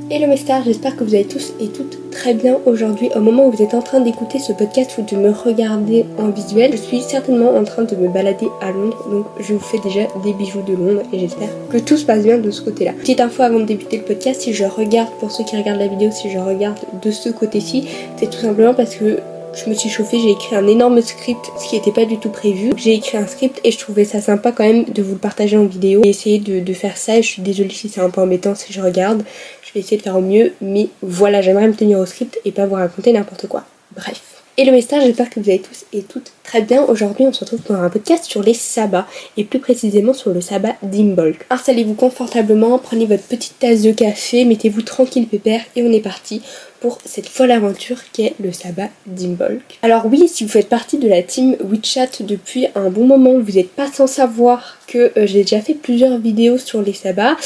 Hello mes stars, j'espère que vous allez tous et toutes très bien aujourd'hui. Au moment où vous êtes en train d'écouter ce podcast ou de me regarder en visuel, je suis certainement en train de me balader à Londres, donc je vous fais déjà des bijoux de Londres et j'espère que tout se passe bien de ce côté-là. Petite info avant de débuter le podcast, si je regarde, pour ceux qui regardent la vidéo, si je regarde de ce côté-ci, c'est tout simplement parce que je me suis chauffée, j'ai écrit un énorme script, ce qui n'était pas du tout prévu. J'ai écrit un script et je trouvais ça sympa quand même de vous le partager en vidéo. J'ai essayé de faire ça et je suis désolée si c'est un peu embêtant si je regarde. Je vais essayer de faire au mieux, mais voilà, j'aimerais me tenir au script et pas vous raconter n'importe quoi. Bref. Hello mes stars, j'espère que vous allez tous et toutes très bien. Aujourd'hui on se retrouve pour un podcast sur les sabbats et plus précisément sur le sabbat d'Imbolc. Installez-vous confortablement, prenez votre petite tasse de café, mettez-vous tranquille pépère et on est parti pour cette folle aventure qu'est le sabbat d'Imbolc. Alors oui, si vous faites partie de la team WeChat depuis un bon moment, vous n'êtes pas sans savoir que j'ai déjà fait plusieurs vidéos sur les sabbats.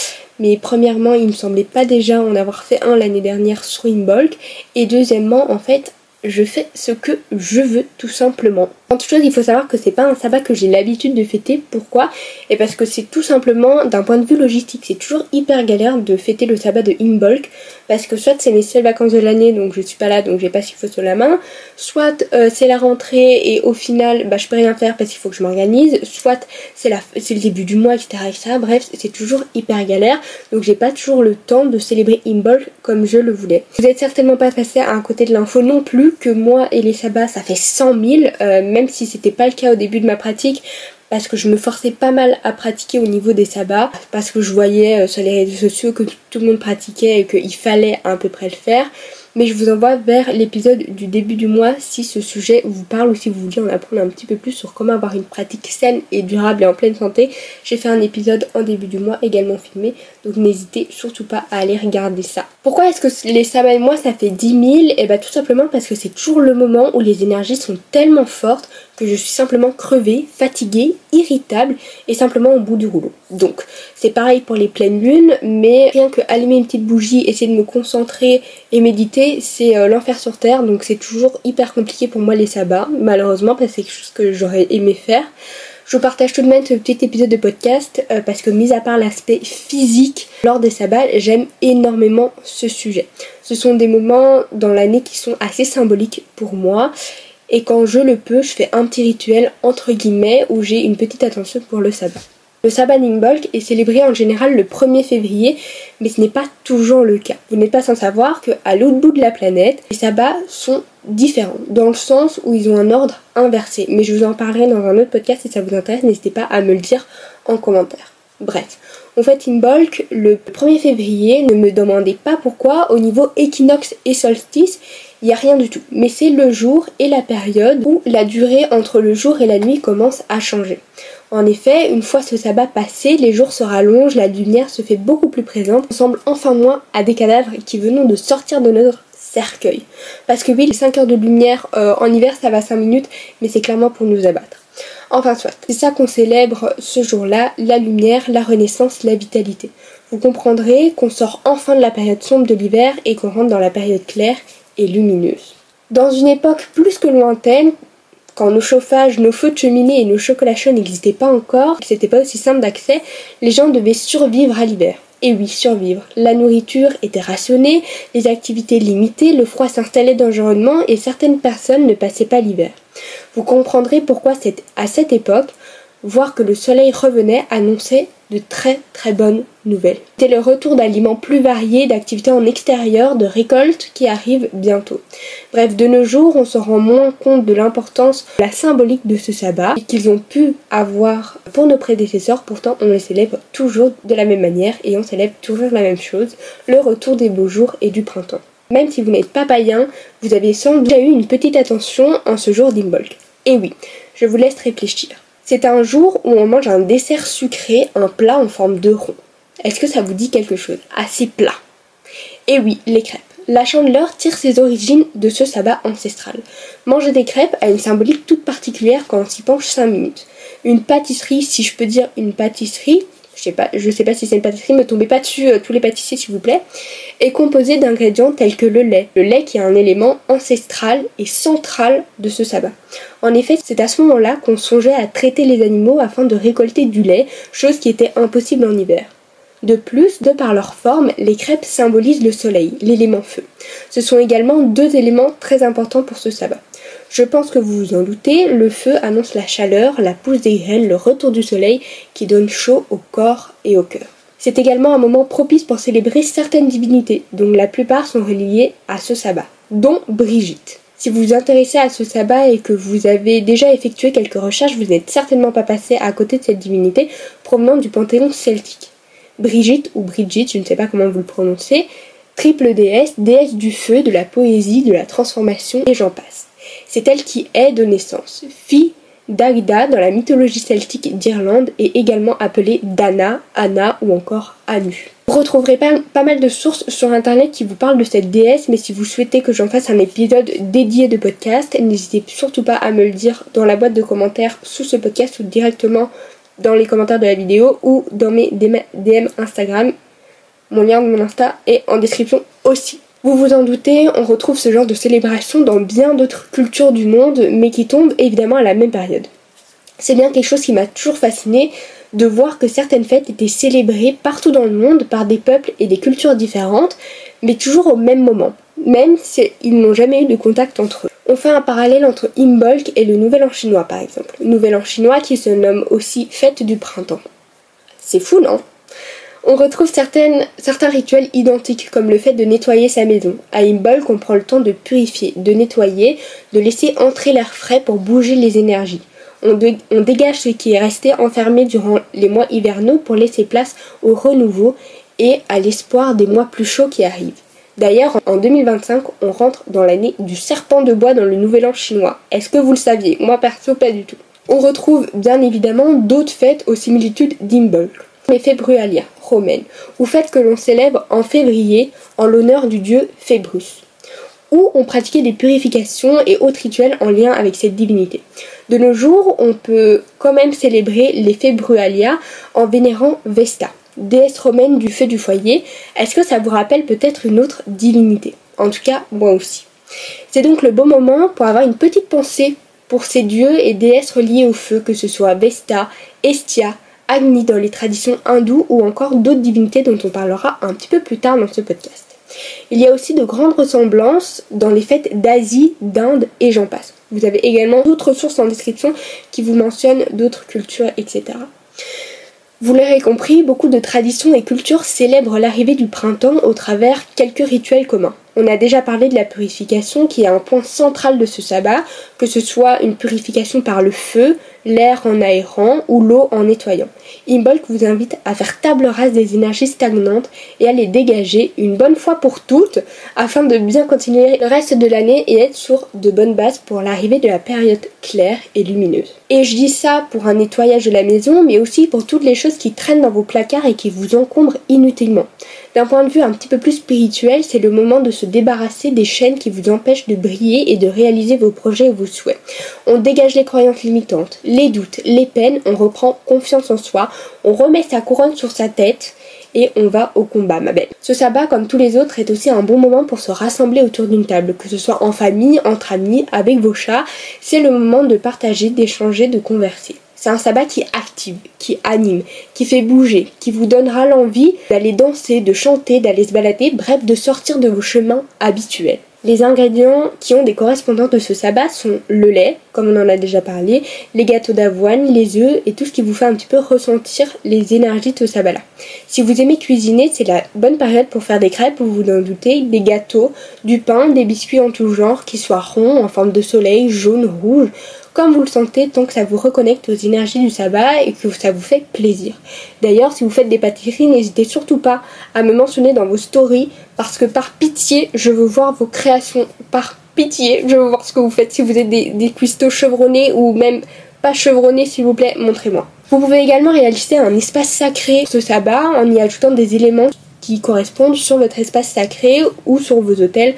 Mais premièrement, il me semblait pas déjà en avoir fait un l'année dernière sur Imbolc. Et deuxièmement, en fait, je fais ce que je veux tout simplement. En toute chose, il faut savoir que c'est pas un sabbat que j'ai l'habitude de fêter. Pourquoi ? Et parce que c'est tout simplement d'un point de vue logistique, c'est toujours hyper galère de fêter le sabbat de Imbolc. Parce que soit c'est mes seules vacances de l'année, donc je suis pas là, donc j'ai pas ce qu'il faut sur la main. Soit c'est la rentrée et au final, je peux rien faire parce qu'il faut que je m'organise. Soit c'est le début du mois, etc. Bref, c'est toujours hyper galère. Donc j'ai pas toujours le temps de célébrer Imbolc comme je le voulais. Vous êtes certainement pas passé à un côté de l'info non plus que moi et les sabbats ça fait 100 000, même si c'était pas le cas au début de ma pratique. Parce que je me forçais pas mal à pratiquer au niveau des sabbats, parce que je voyais sur les réseaux sociaux que tout le monde pratiquait et qu'il fallait à peu près le faire. Mais je vous envoie vers l'épisode du début du mois si ce sujet vous parle ou si vous voulez en apprendre un petit peu plus sur comment avoir une pratique saine et durable et en pleine santé. J'ai fait un épisode en début du mois également filmé, donc n'hésitez surtout pas à aller regarder ça. Pourquoi est-ce que les sabbats et moi ça fait 10 000 ? Et tout simplement parce que c'est toujours le moment où les énergies sont tellement fortes que je suis simplement crevée, fatiguée, irritable et simplement au bout du rouleau. Donc c'est pareil pour les pleines lunes, mais rien que allumer une petite bougie, essayer de me concentrer et méditer, c'est l'enfer sur terre, donc c'est toujours hyper compliqué pour moi les sabbats, malheureusement parce que c'est quelque chose que j'aurais aimé faire. Je vous partage tout de même ce petit épisode de podcast parce que mis à part l'aspect physique lors des sabbats, j'aime énormément ce sujet. Ce sont des moments dans l'année qui sont assez symboliques pour moi. Et quand je le peux, je fais un petit rituel entre guillemets où j'ai une petite attention pour le sabbat. Le sabbat d'Imbolc est célébré en général le 1er février, mais ce n'est pas toujours le cas. Vous n'êtes pas sans savoir qu'à l'autre bout de la planète, les sabbats sont différents, dans le sens où ils ont un ordre inversé. Mais je vous en parlerai dans un autre podcast si ça vous intéresse, n'hésitez pas à me le dire en commentaire. Bref, on fête Imbolc le 1er février, ne me demandez pas pourquoi, au niveau équinoxe et solstice, il n'y a rien du tout. Mais c'est le jour et la période où la durée entre le jour et la nuit commence à changer. En effet, une fois ce sabbat passé, les jours se rallongent, la lumière se fait beaucoup plus présente, on ressemble enfin moins à des cadavres qui venons de sortir de notre cercueil. Parce que oui, les 5 heures de lumière en hiver ça va 5 minutes, mais c'est clairement pour nous abattre. Enfin soit, c'est ça qu'on célèbre ce jour-là, la lumière, la renaissance, la vitalité. Vous comprendrez qu'on sort enfin de la période sombre de l'hiver et qu'on rentre dans la période claire et lumineuse. Dans une époque plus que lointaine, quand nos chauffages, nos feux de cheminée et nos chocolats chauds n'existaient pas encore, que c'était pas aussi simple d'accès, les gens devaient survivre à l'hiver. Et oui, survivre. La nourriture était rationnée, les activités limitées, le froid s'installait dangereusement et certaines personnes ne passaient pas l'hiver. Vous comprendrez pourquoi à cette époque, voir que le soleil revenait annonçait de très très bonnes nouvelles. C'était le retour d'aliments plus variés, d'activités en extérieur, de récoltes qui arrivent bientôt. Bref, de nos jours, on se rend moins compte de l'importance, de la symbolique de ce sabbat qu'ils ont pu avoir pour nos prédécesseurs. Pourtant, on le célèbre toujours de la même manière et on célèbre toujours la même chose, le retour des beaux jours et du printemps. Même si vous n'êtes pas païen, vous avez sans doute déjà eu une petite attention en ce jour d'Imbolc. Et oui, je vous laisse réfléchir. C'est un jour où on mange un dessert sucré, un plat en forme de rond. Est-ce que ça vous dit quelque chose ? Assez plat. Et oui, les crêpes. La Chandeleur tire ses origines de ce sabbat ancestral. Manger des crêpes a une symbolique toute particulière quand on s'y penche 5 minutes. Une pâtisserie, si je peux dire une pâtisserie, je sais pas si c'est une pâtisserie, ne tombez pas dessus tous les pâtissiers s'il vous plaît, est composée d'ingrédients tels que le lait. Le lait qui est un élément ancestral et central de ce sabbat. En effet, c'est à ce moment-là qu'on songeait à traiter les animaux afin de récolter du lait, chose qui était impossible en hiver. De plus, de par leur forme, les crêpes symbolisent le soleil, l'élément feu. Ce sont également deux éléments très importants pour ce sabbat. Je pense que vous vous en doutez, le feu annonce la chaleur, la pousse des graines, le retour du soleil qui donne chaud au corps et au cœur. C'est également un moment propice pour célébrer certaines divinités, dont la plupart sont reliées à ce sabbat, dont Brigitte. Si vous vous intéressez à ce sabbat et que vous avez déjà effectué quelques recherches, vous n'êtes certainement pas passé à côté de cette divinité provenant du panthéon celtique. Brigitte ou Brigitte, je ne sais pas comment vous le prononcez, triple déesse, déesse du feu, de la poésie, de la transformation et j'en passe. C'est elle qui est de naissance, fille d'Agda dans la mythologie celtique d'Irlande et également appelée Dana, Anna ou encore Anu. Vous retrouverez pas mal de sources sur internet qui vous parlent de cette déesse, mais si vous souhaitez que j'en fasse un épisode dédié de podcast, n'hésitez surtout pas à me le dire dans la boîte de commentaires sous ce podcast ou directement dans les commentaires de la vidéo ou dans mes DM Instagram. Mon lien de mon Insta est en description aussi. Vous vous en doutez, on retrouve ce genre de célébration dans bien d'autres cultures du monde, mais qui tombent évidemment à la même période. C'est bien quelque chose qui m'a toujours fascinée, de voir que certaines fêtes étaient célébrées partout dans le monde par des peuples et des cultures différentes, mais toujours au même moment, même s'ils n'ont jamais eu de contact entre eux. On fait un parallèle entre Imbolc et le Nouvel An chinois par exemple. Nouvel An chinois qui se nomme aussi Fête du printemps. C'est fou, non ? On retrouve certains rituels identiques, comme le fait de nettoyer sa maison. À Imbolc, on prend le temps de purifier, de nettoyer, de laisser entrer l'air frais pour bouger les énergies. On dégage ce qui est resté enfermé durant les mois hivernaux pour laisser place au renouveau et à l'espoir des mois plus chauds qui arrivent. D'ailleurs, en 2025, on rentre dans l'année du serpent de bois dans le Nouvel An chinois. Est-ce que vous le saviez ? Moi perso, pas du tout. On retrouve bien évidemment d'autres fêtes aux similitudes d'Imbolc. Les Februalia romaines, ou fêtes que l'on célèbre en février en l'honneur du dieu Fébrus, où on pratiquait des purifications et autres rituels en lien avec cette divinité. De nos jours, on peut quand même célébrer les Februalia en vénérant Vesta, déesse romaine du feu du foyer. Est-ce que ça vous rappelle peut-être une autre divinité ? En tout cas, moi aussi. C'est donc le bon moment pour avoir une petite pensée pour ces dieux et déesses reliés au feu, que ce soit Vesta, Hestia, Agni dans les traditions hindoues ou encore d'autres divinités dont on parlera un petit peu plus tard dans ce podcast. Il y a aussi de grandes ressemblances dans les fêtes d'Asie, d'Inde et j'en passe. Vous avez également d'autres sources en description qui vous mentionnent d'autres cultures, etc. Vous l'aurez compris, beaucoup de traditions et cultures célèbrent l'arrivée du printemps au travers quelques rituels communs. On a déjà parlé de la purification qui est un point central de ce sabbat, que ce soit une purification par le feu, l'air en aérant ou l'eau en nettoyant. Imbolc vous invite à faire table rase des énergies stagnantes et à les dégager une bonne fois pour toutes afin de bien continuer le reste de l'année et être sur de bonnes bases pour l'arrivée de la période claire et lumineuse. Et je dis ça pour un nettoyage de la maison, mais aussi pour toutes les choses qui traînent dans vos placards et qui vous encombrent inutilement. D'un point de vue un petit peu plus spirituel, c'est le moment de se débarrasser des chaînes qui vous empêchent de briller et de réaliser vos projets et vos souhaits. On dégage les croyances limitantes, les doutes, les peines, on reprend confiance en soi, on remet sa couronne sur sa tête et on va au combat, ma belle. Ce sabbat, comme tous les autres, est aussi un bon moment pour se rassembler autour d'une table, que ce soit en famille, entre amis, avec vos chats. C'est le moment de partager, d'échanger, de converser. C'est un sabbat qui active, qui anime, qui fait bouger, qui vous donnera l'envie d'aller danser, de chanter, d'aller se balader, bref, de sortir de vos chemins habituels. Les ingrédients qui ont des correspondants de ce sabbat sont le lait, comme on en a déjà parlé, les gâteaux d'avoine, les œufs et tout ce qui vous fait un petit peu ressentir les énergies de ce sabbat-là. Si vous aimez cuisiner, c'est la bonne période pour faire des crêpes, vous vous en doutez, des gâteaux, du pain, des biscuits en tout genre, qui soient ronds, en forme de soleil, jaune, rouge, comme vous le sentez, tant que ça vous reconnecte aux énergies du sabbat et que ça vous fait plaisir. D'ailleurs, si vous faites des pâtisseries, n'hésitez surtout pas à me mentionner dans vos stories, parce que par pitié, je veux voir vos créations. Par pitié, je veux voir ce que vous faites. Si vous êtes des cuistots chevronnés ou même pas chevronnés, s'il vous plaît, montrez-moi. Vous pouvez également réaliser un espace sacré ce sabbat en y ajoutant des éléments qui correspondent sur votre espace sacré ou sur vos autels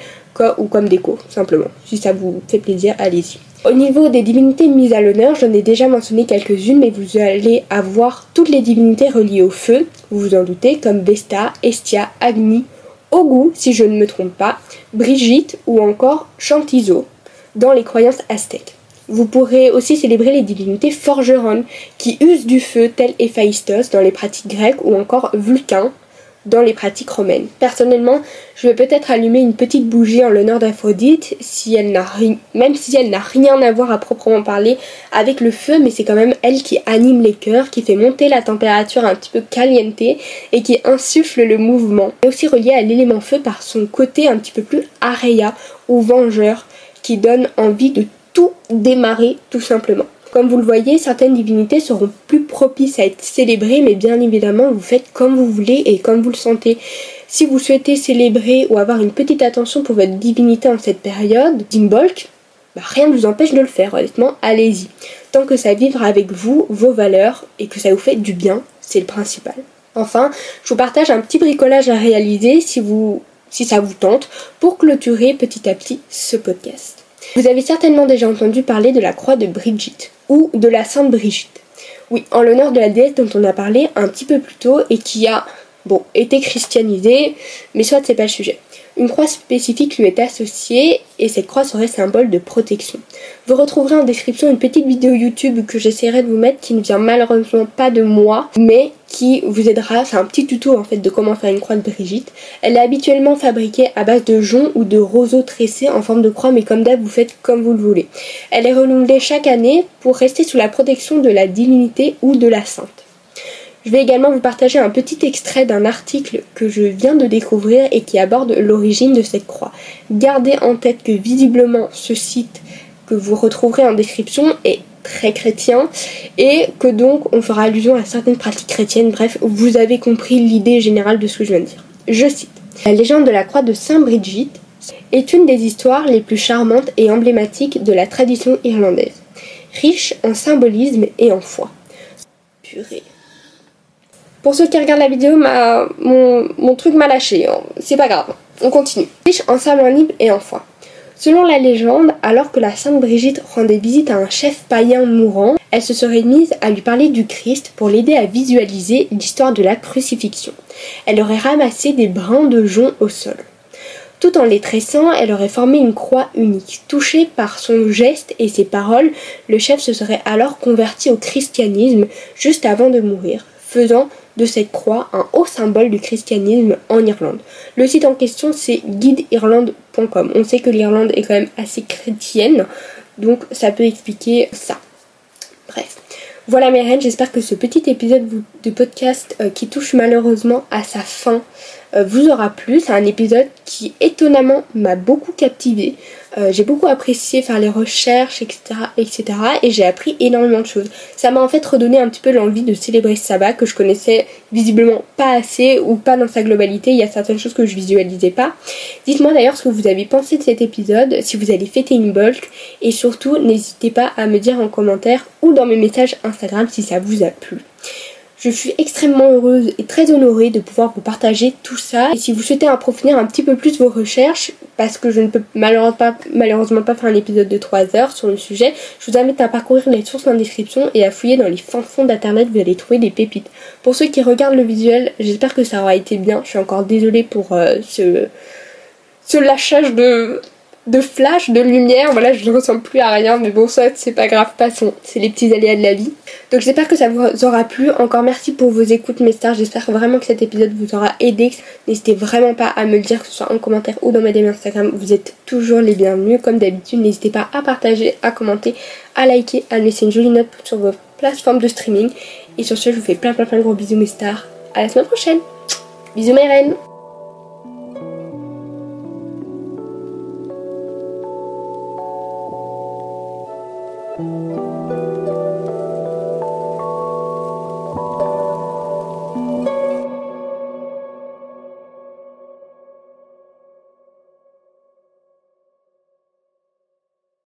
ou comme déco, simplement. Si ça vous fait plaisir, allez-y. Au niveau des divinités mises à l'honneur, j'en ai déjà mentionné quelques-unes, mais vous allez avoir toutes les divinités reliées au feu, vous vous en doutez, comme Vesta, Hestia, Agni, Ogu, si je ne me trompe pas, Brigitte ou encore Shantizo, dans les croyances aztèques. Vous pourrez aussi célébrer les divinités forgeronnes qui usent du feu, tels Héphaïstos dans les pratiques grecques ou encore Vulcain dans les pratiques romaines. Personnellement, je vais peut-être allumer une petite bougie en l'honneur d'Aphrodite, même si elle n'a rien à voir à proprement parler avec le feu, mais c'est quand même elle qui anime les cœurs, qui fait monter la température un petit peu caliente et qui insuffle le mouvement. Elle est aussi reliée à l'élément feu par son côté un petit peu plus areia ou vengeur, qui donne envie de tout démarrer tout simplement. Comme vous le voyez, certaines divinités seront plus propices à être célébrées, mais bien évidemment, vous faites comme vous voulez et comme vous le sentez. Si vous souhaitez célébrer ou avoir une petite attention pour votre divinité en cette période, Dimbolc, rien ne vous empêche de le faire, honnêtement, allez-y. Tant que ça vibre avec vous, vos valeurs, et que ça vous fait du bien, c'est le principal. Enfin, je vous partage un petit bricolage à réaliser si ça vous tente, pour clôturer petit à petit ce podcast. Vous avez certainement déjà entendu parler de la croix de Brigitte, ou de la Sainte Brigitte. Oui, en l'honneur de la déesse dont on a parlé un petit peu plus tôt et qui a, été christianisée, mais soit c'est pas le sujet. Une croix spécifique lui est associée et cette croix serait symbole de protection. Vous retrouverez en description une petite vidéo YouTube que j'essaierai de vous mettre qui ne vient malheureusement pas de moi, mais qui vous aidera, c'est un petit tuto en fait de comment faire une croix de Brigitte. Elle est habituellement fabriquée à base de jonc ou de roseaux tressés en forme de croix, mais comme d'hab vous faites comme vous le voulez. Elle est renouvelée chaque année pour rester sous la protection de la divinité ou de la sainte. Je vais également vous partager un petit extrait d'un article que je viens de découvrir et qui aborde l'origine de cette croix. Gardez en tête que visiblement ce site que vous retrouverez en description est très chrétien et que donc on fera allusion à certaines pratiques chrétiennes. Bref, vous avez compris l'idée générale de ce que je viens de dire. Je cite. La légende de la croix de Sainte Brigitte est une des histoires les plus charmantes et emblématiques de la tradition irlandaise, riche en symbolisme et en foi. Purée. Pour ceux qui regardent la vidéo, mon truc m'a lâché, c'est pas grave, on continue. Riche en symbolisme et en foi. Selon la légende, alors que la Sainte Brigitte rendait visite à un chef païen mourant, elle se serait mise à lui parler du Christ pour l'aider à visualiser l'histoire de la crucifixion. Elle aurait ramassé des brins de jonc au sol. Tout en les tressant, elle aurait formé une croix unique. Touché par son geste et ses paroles, le chef se serait alors converti au christianisme juste avant de mourir, faisant de cette croix un haut symbole du christianisme en Irlande. Le site en question c'est guideirlande.com. On sait que l'Irlande est quand même assez chrétienne, donc ça peut expliquer ça. Bref. Voilà mes reines, j'espère que ce petit épisode de podcast qui touche malheureusement à sa fin vous aura plu. C'est un épisode qui étonnamment m'a beaucoup captivée. J'ai beaucoup apprécié faire les recherches, etc. Et j'ai appris énormément de choses. Ça m'a en fait redonné un petit peu l'envie de célébrer ce sabbat que je connaissais visiblement pas assez ou pas dans sa globalité. Il y a certaines choses que je visualisais pas. Dites-moi d'ailleurs ce que vous avez pensé de cet épisode, si vous allez fêter une bulk, et surtout n'hésitez pas à me dire en commentaire ou dans mes messages Instagram si ça vous a plu. Je suis extrêmement heureuse et très honorée de pouvoir vous partager tout ça. Et si vous souhaitez approfondir un petit peu plus vos recherches, parce que je ne peux malheureusement pas faire un épisode de 3 heures sur le sujet, je vous invite à parcourir les sources en description et à fouiller dans les fins fonds d'internet, vous allez trouver des pépites. Pour ceux qui regardent le visuel, j'espère que ça aura été bien. Je suis encore désolée pour ce lâchage de flash, de lumière, voilà, je ne ressemble plus à rien, mais bon, ça, c'est pas grave, passons, c'est les petits aléas de la vie. Donc j'espère que ça vous aura plu, encore merci pour vos écoutes, mes stars, j'espère vraiment que cet épisode vous aura aidé, n'hésitez vraiment pas à me le dire, que ce soit en commentaire ou dans ma DM Instagram, vous êtes toujours les bienvenus, comme d'habitude, n'hésitez pas à partager, à commenter, à liker, à me laisser une jolie note sur vos plateformes de streaming, et sur ce, je vous fais plein de gros bisous, mes stars, à la semaine prochaine, bisous mes reines. Thank you.